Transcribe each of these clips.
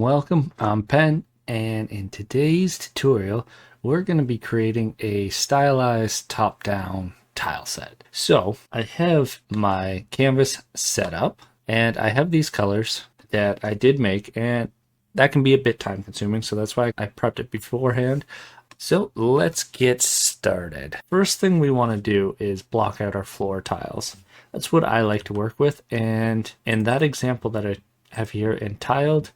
Welcome, I'm Pen, and in today's tutorial, we're going to be creating a stylized top-down tile set. So I have my canvas set up, and I have these colors that I did make, and that can be a bit time consuming, so that's why I prepped it beforehand. So let's get started. First thing we want to do is block out our floor tiles. That's what I like to work with, and in that example that I have here in tiled,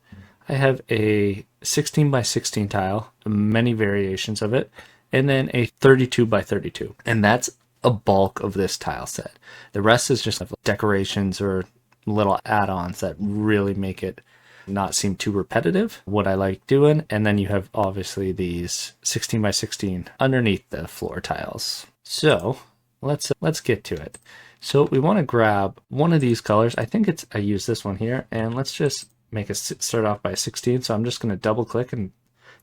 I have a 16 by 16 tile, many variations of it, and then a 32 by 32. And that's a bulk of this tile set. The rest is just decorations or little add-ons that really make it not seem too repetitive, what I like doing. And then you have obviously these 16 by 16 underneath the floor tiles. So let's get to it. So we want to grab one of these colors. I think I use this one here, and let's just make it start off by 16. So I'm just going to double click, and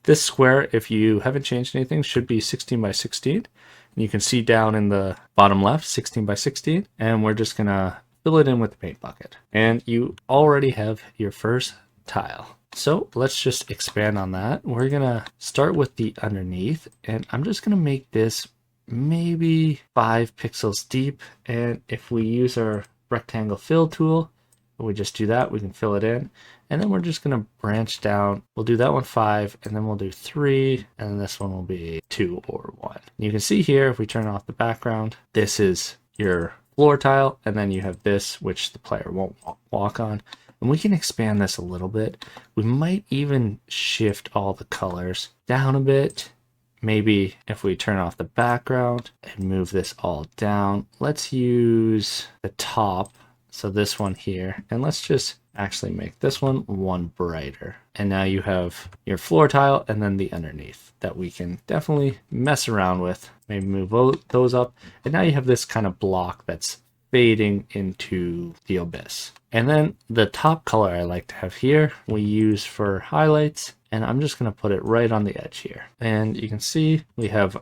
this square, if you haven't changed anything, should be 16 by 16. And you can see down in the bottom left, 16 by 16, and we're just going to fill it in with the paint bucket. And you already have your first tile. So let's just expand on that. We're going to start with the underneath, and I'm just going to make this maybe 5 pixels deep. And if we use our rectangle fill tool, we just do that, we can fill it in, and then we're just going to branch down. We'll do that one 5, and then we'll do 3, and then this one will be 2 or 1. You can see here, if we turn off the background, this is your floor tile, and then you have this, which the player won't walk on. And we can expand this a little bit. We might even shift all the colors down a bit. Maybe if we turn off the background and move this all down, let's use the top. So this one here, and let's just actually make this one brighter. And now you have your floor tile and then the underneath that we can definitely mess around with. Maybe move those up. And now you have this kind of block that's fading into the abyss. And then the top color I like to have here, we use for highlights. And I'm just going to put it right on the edge here. And you can see we have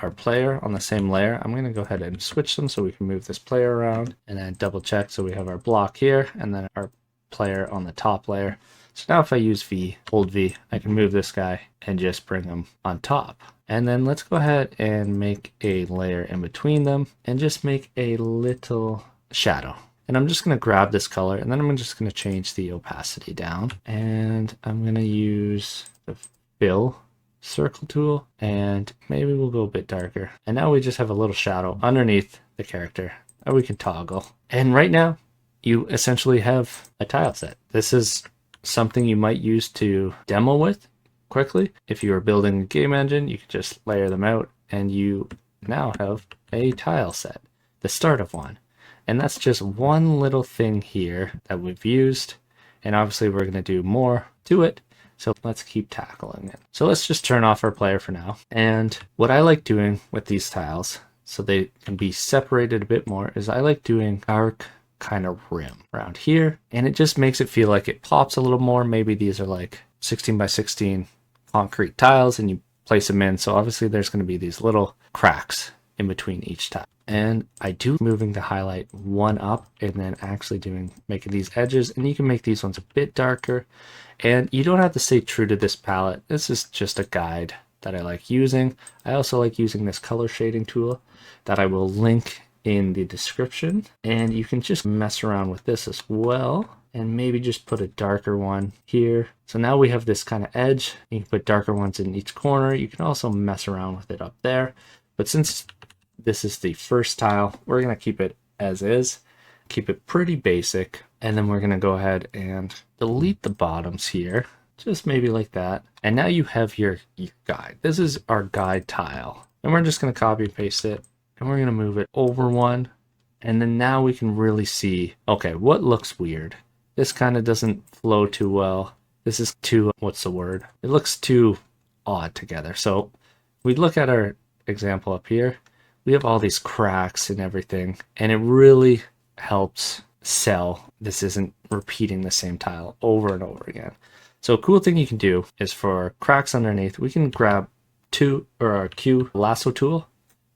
our player on the same layer. I'm going to go ahead and switch them so we can move this player around, and then double check. So we have our block here and then our player on the top layer. So now if I use hold V, I can move this guy and just bring him on top. And then let's go ahead and make a layer in between them and just make a little shadow. And I'm just going to grab this color, and then I'm just going to change the opacity down, and I'm going to use the fill circle tool, and maybe we'll go a bit darker. And now we just have a little shadow underneath the character that we can toggle. And right now you essentially have a tile set. This is something you might use to demo with quickly. If you are building a game engine, you can just layer them out, and you now have a tile set, the start of one. And that's just one little thing here that we've used, and obviously we're going to do more to it. So let's keep tackling it. So let's just turn off our player for now. And what I like doing with these tiles, so they can be separated a bit more, is I like doing dark kind of rim around here. And it just makes it feel like it pops a little more. Maybe these are like 16 by 16 concrete tiles and you place them in. So obviously there's going to be these little cracks in between each tile. And I do moving the highlight one up and then actually making these edges, and you can make these ones a bit darker. And you don't have to stay true to this palette. This is just a guide that I like using. I also like using this color shading tool that I will link in the description. And you can just mess around with this as well, and maybe just put a darker one here. So now we have this kind of edge. You can put darker ones in each corner. You can also mess around with it up there. But since this is the first tile, we're going to keep it as is, keep it pretty basic, and then we're going to go ahead and delete the bottoms here, just maybe like that. And now you have your guide. This is our guide tile, and we're just going to copy and paste it, and we're going to move it over one. And then now we can really see, okay, what looks weird? This kind of doesn't flow too well. This is too, what's the word? It looks too odd together. So we look at our example up here. We have all these cracks and everything, and it really helps sell. This isn't repeating the same tile over and over again. So a cool thing you can do is for cracks underneath, we can grab our Q lasso tool.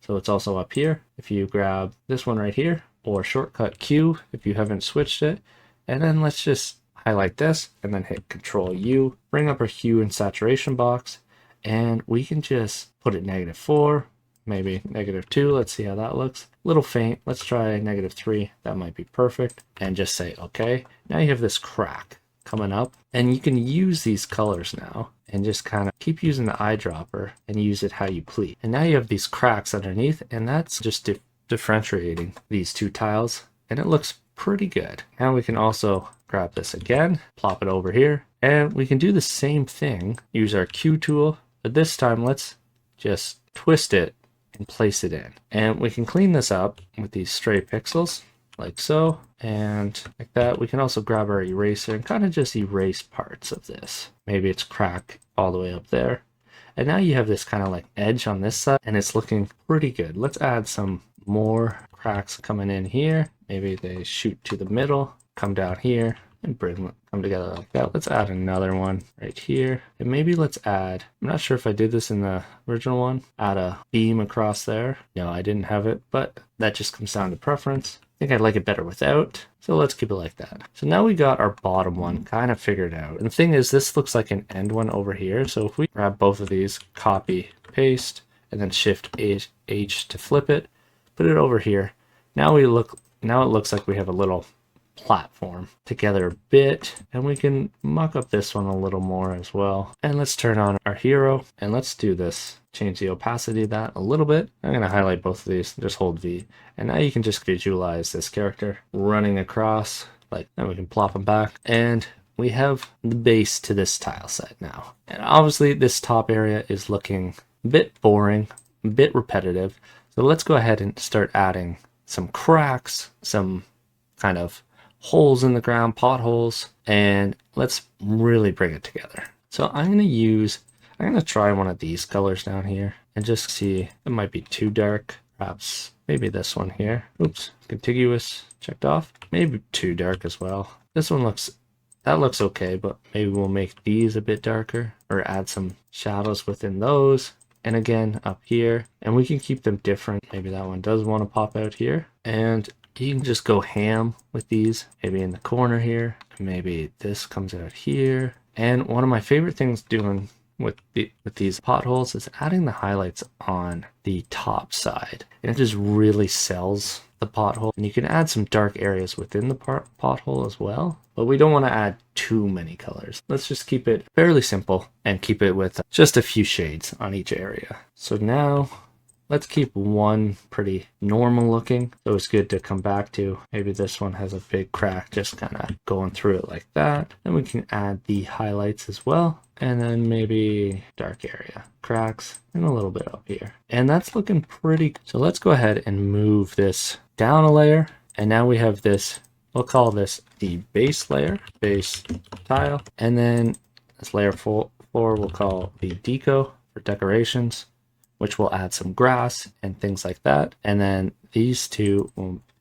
So it's also up here. If you grab this one right here, or shortcut Q if you haven't switched it, and then let's just highlight this and then hit Control U, bring up our hue and saturation box, and we can just put it -4, maybe -2. Let's see how that looks. A little faint. Let's try -3. That might be perfect. And just say okay. Now you have this crack coming up, and you can use these colors now and just kind of keep using the eyedropper and use it how you please. And now you have these cracks underneath, and that's just differentiating these two tiles, and it looks pretty good. Now we can also grab this again, plop it over here, and we can do the same thing. Use our Q tool, but this time let's just twist it and place it in. And we can clean this up with these stray pixels, like so, and like that. We can also grab our eraser and kind of just erase parts of this. Maybe it's cracked all the way up there. And now you have this kind of like edge on this side, and it's looking pretty good. Let's add some more cracks coming in here. Maybe they shoot to the middle, come down here, and come together like that. Let's add another one right here. And maybe let's add, I'm not sure if I did this in the original one, add a beam across there. No, I didn't have it, but that just comes down to preference. I think I'd like it better without, so let's keep it like that. So now we got our bottom one kind of figured out. And the thing is, this looks like an end one over here. So if we grab both of these, copy, paste, and then Shift H to flip it, put it over here. Now it looks like we have a little platform together a bit, and we can muck up this one a little more as well. And let's turn on our hero, and let's do this. Change the opacity of that a little bit. I'm going to highlight both of these, just hold V. And now you can just visualize this character running across, like, and we can plop him back. And we have the base to this tile set now. And obviously this top area is looking a bit boring, a bit repetitive. So let's go ahead and start adding some cracks, some kind of holes in the ground, potholes, and let's really bring it together. So I'm going to try one of these colors down here and just see. It might be too dark. Perhaps maybe this one here. Oops, contiguous, checked off. Maybe too dark as well. This one looks okay, but maybe we'll make these a bit darker or add some shadows within those. And again, up here, and we can keep them different. Maybe that one does want to pop out here, and you can just go ham with these, maybe in the corner here. Maybe this comes out here. And one of my favorite things doing with these potholes is adding the highlights on the top side. And it just really sells the pothole. And you can add some dark areas within the pothole as well. But we don't want to add too many colors. Let's just keep it fairly simple and keep it with just a few shades on each area. So now let's keep one pretty normal looking. So it's good to come back to. Maybe this one has a big crack, just kind of going through it like that. Then we can add the highlights as well. And then maybe dark area, cracks, and a little bit up here. And that's looking pretty good. So let's go ahead and move this down a layer. And now we have this, we'll call this the base layer, base tile. And then this layer 4 we'll call the deco for decorations, which will add some grass and things like that. And then these two,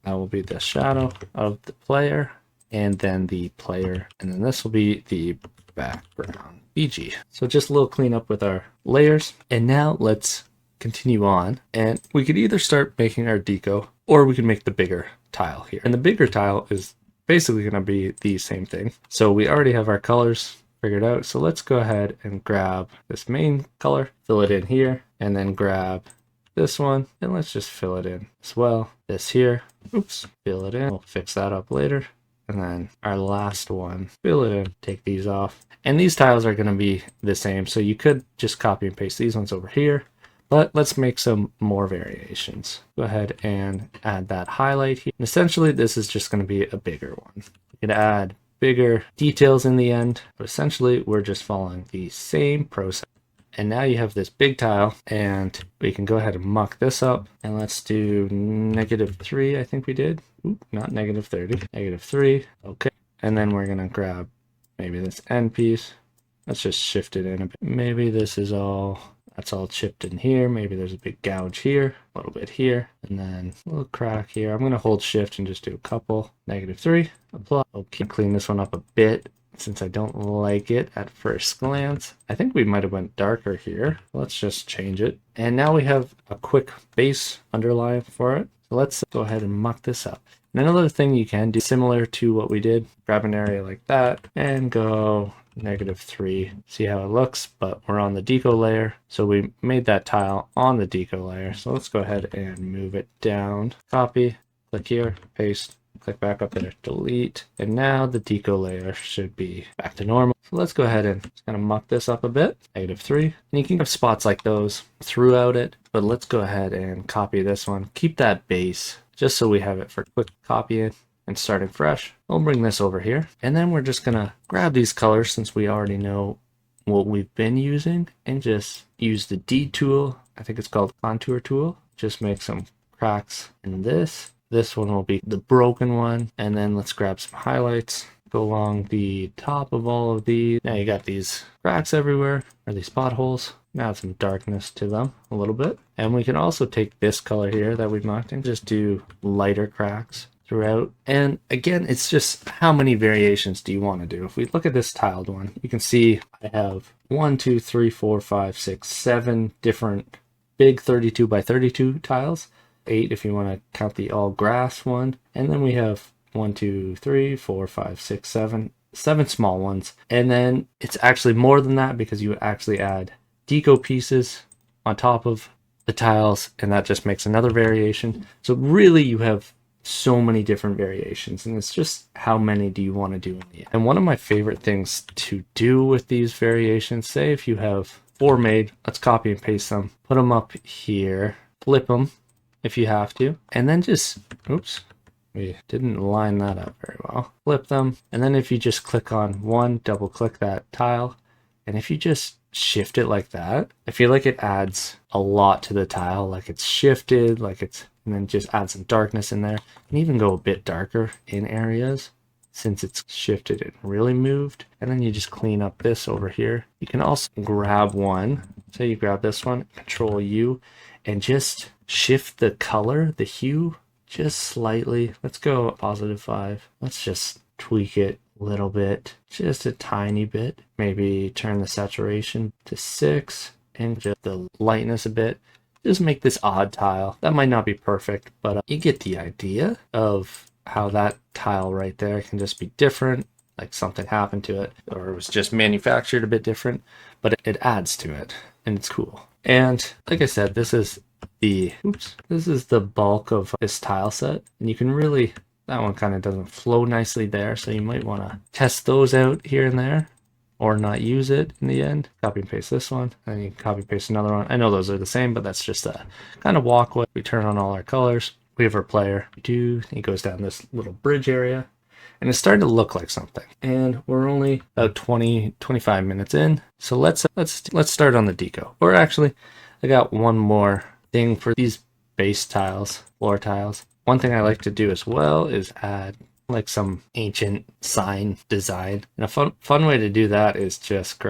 that will be the shadow of the player, and then the player. And then this will be the background BG. So just a little cleanup with our layers. And now let's continue on. And we could either start making our deco, or we can make the bigger tile here. And the bigger tile is basically going to be the same thing. So we already have our colors figured out. So let's go ahead and grab this main color, fill it in here, and then grab this one, and let's just fill it in as well. This here, oops, fill it in. We'll fix that up later. And then our last one, fill it in, take these off. And these tiles are going to be the same. So you could just copy and paste these ones over here, but let's make some more variations. Go ahead and add that highlight here. And essentially, this is just going to be a bigger one. You could add bigger details in the end, but essentially we're just following the same process. And now you have this big tile, and we can go ahead and muck this up, and let's do -3. I think we did. Oop, not -30, -3. Okay. And then we're gonna grab maybe this end piece. Let's just shift it in a bit. Maybe this is that's all chipped in here. Maybe there's a big gouge here, a little bit here, and then a little crack here. I'm going to hold shift and just do a couple. -3, apply. Okay, clean this one up a bit since I don't like it at first glance. I think we might have went darker here. Let's just change it. And now we have a quick base underline for it. So let's go ahead and muck this up. And another thing you can do similar to what we did, grab an area like that and go -3. See how it looks, but we're on the deco layer. So we made that tile on the deco layer. So let's go ahead and move it down. Copy, click here, paste, click back up there, delete. And now the deco layer should be back to normal. So let's go ahead and just kind of muck this up a bit. -3. And you can have spots like those throughout it, but let's go ahead and copy this one. Keep that base just so we have it for quick copying and starting fresh. We'll bring this over here, and then we're just gonna grab these colors since we already know what we've been using, and just use the D tool. I think it's called contour tool. Just make some cracks in this. This one will be the broken one, and then let's grab some highlights. Go along the top of all of these. Now you got these cracks everywhere, or these potholes. Now add some darkness to them a little bit. And we can also take this color here that we've marked and just do lighter cracks throughout. And again, it's just how many variations do you want to do? If we look at this tiled one, you can see I have 1, 2, 3, 4, 5, 6, 7 different big 32 by 32 tiles. 8 if you want to count the all grass one. And then we have 1, 2, 3, 4, 5, 6, 7 small ones. And then it's actually more than that because you actually add deco pieces on top of the tiles, and that just makes another variation. So really you have so many different variations, and it's just how many do you want to do in the end. And one of my favorite things to do with these variations, say if you have 4 made, let's copy and paste them, put them up here, flip them if you have to, and then just, oops, we didn't line that up very well. Flip them, and then if you just click on one, double click that tile, and if you just shift it like that, I feel like it adds a lot to the tile, like it's shifted, like it's, and then just add some darkness in there, and even go a bit darker in areas since it's shifted and really moved. And then you just clean up this over here. You can also grab one, say you grab this one, Control U, and just shift the color, the hue, just slightly. Let's go +5. Let's just tweak it a little bit, just a tiny bit. Maybe turn the saturation to 6 and just the lightness a bit. Just make this odd tile. That might not be perfect, but you get the idea of how that tile right there can just be different, like something happened to it, or it was just manufactured a bit different, but it adds to it, and it's cool. And like I said, this is the bulk of this tile set, and you can really, that one kind of doesn't flow nicely there, so you might want to test those out here and there, or not use it in the end. Copy and paste this one, and you can copy and paste another one. I know those are the same, but that's just a kind of walkway. We turn on all our colors. We have our player. He goes down this little bridge area, and it's starting to look like something. And we're only about 25 minutes in, so let's start on the deco. Or actually, I got one more thing for these base tiles, floor tiles. One thing I like to do as well is add like some ancient sign design. And a fun way to do that is just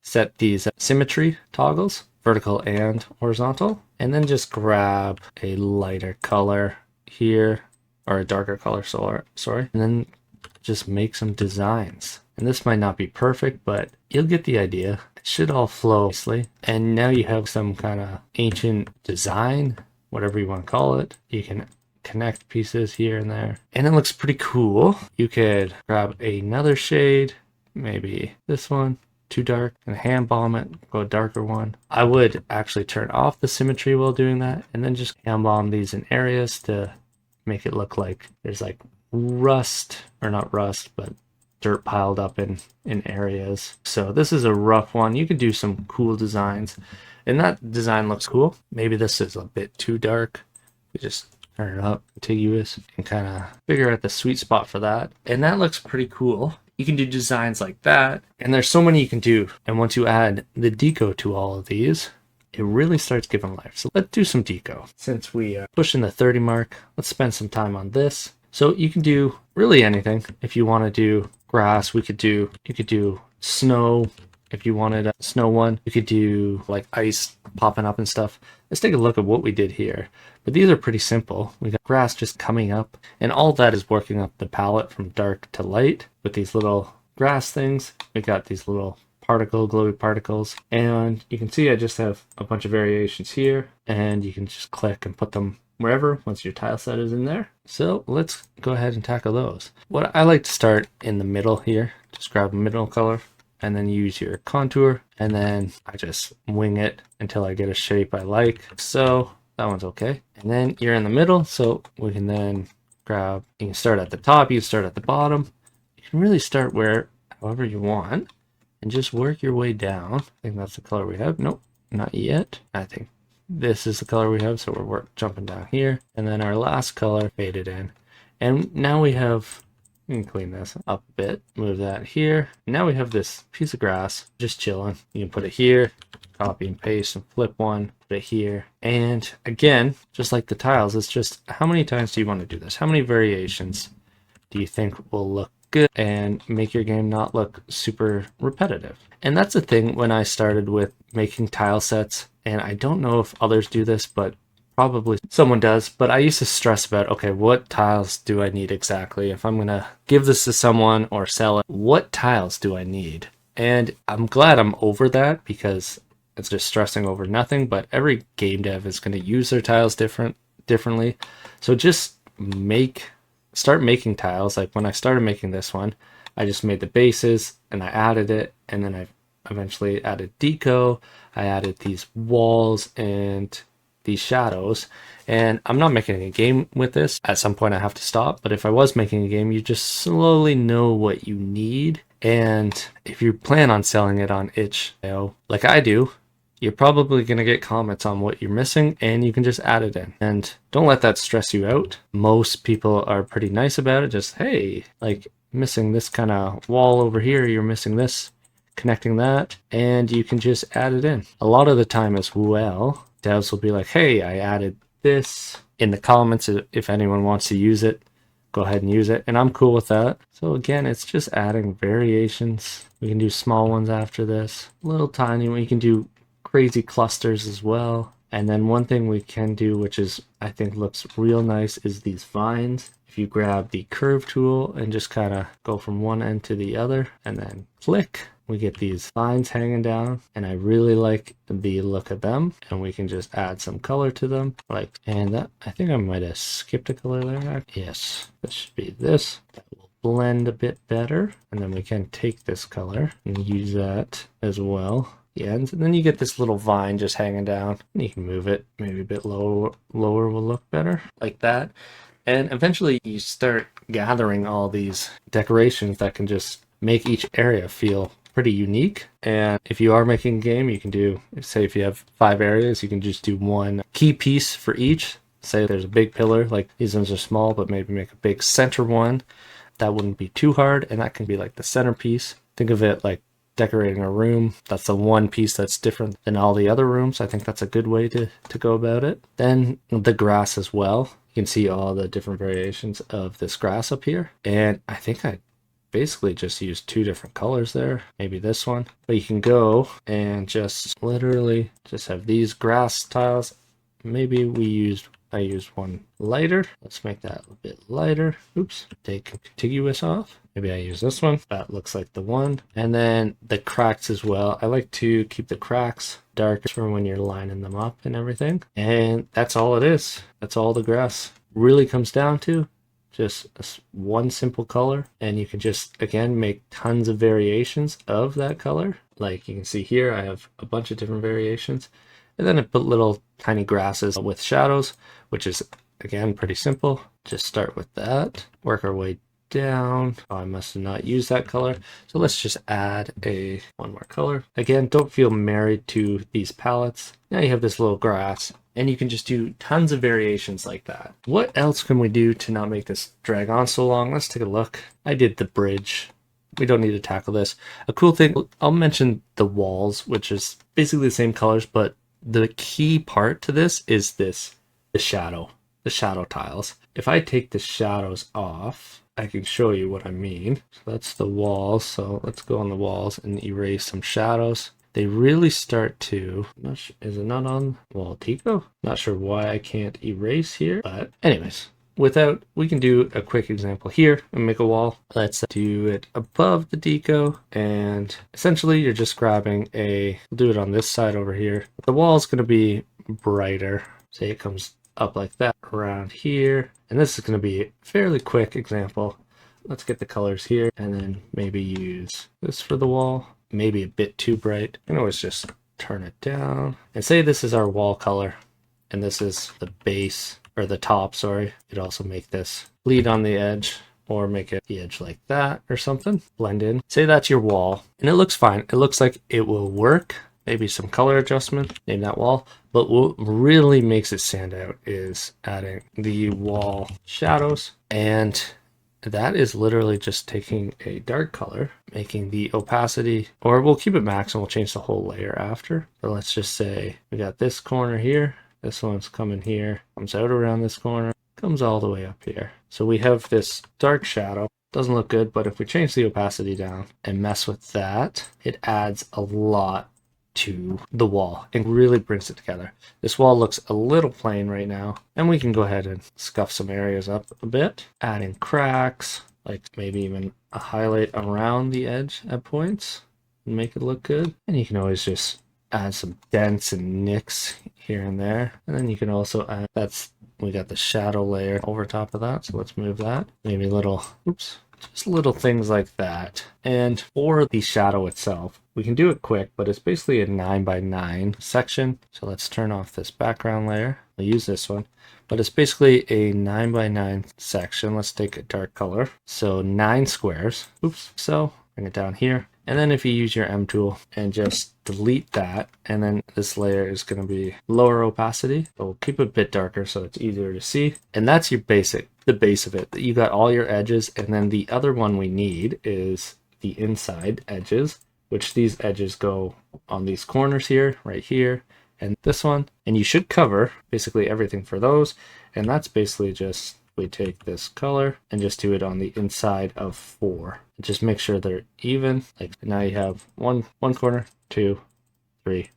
set these symmetry toggles, vertical and horizontal, and then just grab a lighter color here, or a darker color, sorry, and then just make some designs. And this might not be perfect, but you'll get the idea. It should all flow nicely. And now you have some kind of ancient design, whatever you want to call it. You can connect pieces here and there, and it looks pretty cool. You could grab another shade, maybe this one, too dark, and hand bomb it, go a darker one. I would actually turn off the symmetry while doing that, and then just hand bomb these in areas to make it look like there's like rust, or not rust, but dirt piled up in areas. So this is a rough one. You can do some cool designs, and that design looks cool. Maybe this is a bit too dark. You just turn it up, contiguous, and kind of figure out the sweet spot for that. And that looks pretty cool. You can do designs like that, and there's so many you can do. And once you add the deco to all of these, it really starts giving life. So let's do some deco. Since we push in the 30 mark, let's spend some time on this. So you can do really anything. If you want to do grass, you could do snow. If you wanted a snow one, you could do like ice popping up and stuff. Let's take a look at what we did here. But these are pretty simple. We got grass just coming up, and all that is working up the palette from dark to light with these little grass things. We got these little glowy particles, and you can see I just have a bunch of variations here, and you can just click and put them wherever once your tile set is in there. So let's go ahead and tackle those. What I like to start in the middle here, just grab a middle color and then use your contour, and then I just wing it until I get a shape I like. So that one's okay. And then you're in the middle, so we can then grab, you can start at the top, you can start at the bottom. You can really start however you want and just work your way down. I think that's the color we have. Nope, not yet. I think this is the color we have, so we're jumping down here. And then our last color faded in. And now we have, we can clean this up a bit, move that here. Now we have this piece of grass just chilling. You can put it here, copy and paste and flip one, put it here. And again, just like the tiles, it's just how many times do you want to do this? How many variations do you think will look good and make your game not look super repetitive? And that's the thing when I started with making tile sets, and I don't know if others do this, but probably someone does, but I used to stress about, okay, what tiles do I need exactly? If I'm going to give this to someone or sell it, what tiles do I need? And I'm glad I'm over that, because it's just stressing over nothing, but every game dev is going to use their tiles differently. So just start making tiles. Like when I started making this one, I just made the bases and I added it, and then I eventually added deco. I added these walls and these shadows, and I'm not making a game with this. At some point I have to stop, but if I was making a game, you just slowly know what you need. And if you plan on selling it on itch.io like I do, you're probably going to get comments on what you're missing, and you can just add it in. And don't let that stress you out. Most people are pretty nice about it. Just, hey, like missing this kind of wall over here, you're missing this, connecting that, and you can just add it in. A lot of the time as well, devs will be like, hey, I added this in the comments. If anyone wants to use it, go ahead and use it, and I'm cool with that. So again, it's just adding variations. We can do small ones after this, little tiny one. You can do crazy clusters as well. And then one thing we can do, which is I think looks real nice, is these vines. If you grab the curve tool and just kind of go from one end to the other and then click, we get these vines hanging down, and I really like the look of them. And we can just add some color to them, like, and that, I think I might have skipped a color there. Yes, this should be this. That will blend a bit better, and then we can take this color and use that as well. Yeah, and then you get this little vine just hanging down, and you can move it maybe a bit lower will look better, like that. And eventually you start gathering all these decorations that can just make each area feel pretty unique. And if you are making a game, you can do, say if you have 5 areas, you can just do one key piece for each. Say there's a big pillar, like these ones are small, but maybe make a big center one. That wouldn't be too hard, and that can be like the centerpiece. Think of it like decorating a room. That's the one piece that's different than all the other rooms. I think that's a good way to go about it. Then the grass as well. You can see all the different variations of this grass up here. And I think I basically just used 2 different colors there. Maybe this one. But you can go and just literally just have these grass tiles. Maybe I used one lighter. Let's make that a bit lighter. Oops, take contiguous off. Maybe I use this one. That looks like the one. And then the cracks as well. I like to keep the cracks darker for when you're lining them up and everything. And that's all it is. That's all the grass really comes down to. Just one simple color. And you can just, again, make tons of variations of that color. Like you can see here, I have a bunch of different variations. And then I put little tiny grasses with shadows, which is, again, pretty simple. Just start with that, work our way down. Oh, I must have not used that color. So let's just add one more color. Again, don't feel married to these palettes. Now you have this little grass, and you can just do tons of variations like that. What else can we do to not make this drag on so long? Let's take a look. I did the bridge. We don't need to tackle this. A cool thing, I'll mention the walls, which is basically the same colors, but the key part to this is the shadow tiles. If I take the shadows off, I can show you what I mean. So that's the walls. So let's go on the walls and erase some shadows. They really start to, is it not on wall Tico? Not sure why I can't erase here, but anyways, we can do a quick example here and make a wall. Let's do it above the deco, and essentially you're just grabbing we'll do it on this side over here. The wall is going to be brighter. Say it comes up like that around here. And this is going to be a fairly quick example. Let's get the colors here and then maybe use this for the wall. Maybe a bit too bright. You can always just turn it down and say this is our wall color and this is the base, or the top, sorry. You could also make this bleed on the edge or make it the edge like that or something. Blend in. Say that's your wall and it looks fine. It looks like it will work. Maybe some color adjustment, name that wall. But what really makes it stand out is adding the wall shadows. And that is literally just taking a dark color, making the opacity, or we'll keep it max and we'll change the whole layer after. But let's just say we got this corner here. This one's coming here, comes out around this corner, comes all the way up here. So we have this dark shadow. Doesn't look good, but if we change the opacity down and mess with that, it adds a lot to the wall and really brings it together. This wall looks a little plain right now, and we can go ahead and scuff some areas up a bit, adding cracks, like maybe even a highlight around the edge at points and make it look good. And you can always just add some dents and nicks here and there. And then you can also add, we got the shadow layer over top of that, so let's move that. Maybe little, oops, just little things like that. And for the shadow itself, we can do it quick, but it's basically a 9x9 section. So let's turn off this background layer. I'll use this one, but it's basically a 9x9 section. Let's take a dark color. So 9 squares. Oops. So bring it down here. And then if you use your M tool and just delete that, and then this layer is going to be lower opacity, but we'll keep it a bit darker so it's easier to see. And that's your basic, the base of it. You got all your edges, and then the other one we need is the inside edges, which these edges go on these corners here, right here, and this one. And you should cover basically everything for those. And that's basically just, we take this color and just do it on the inside of 4. Just make sure they're even. Like now you have one corner, 2, 3,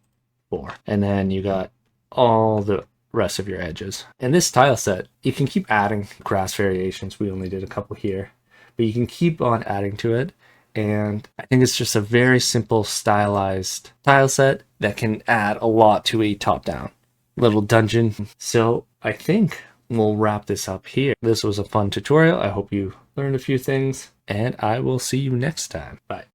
4. And then you got all the rest of your edges. And this tile set, you can keep adding grass variations. We only did a couple here, but you can keep on adding to it. And I think it's just a very simple stylized tile set that can add a lot to a top-down little dungeon. So I think we'll wrap this up here. This was a fun tutorial. I hope you learned a few things, and I will see you next time. Bye.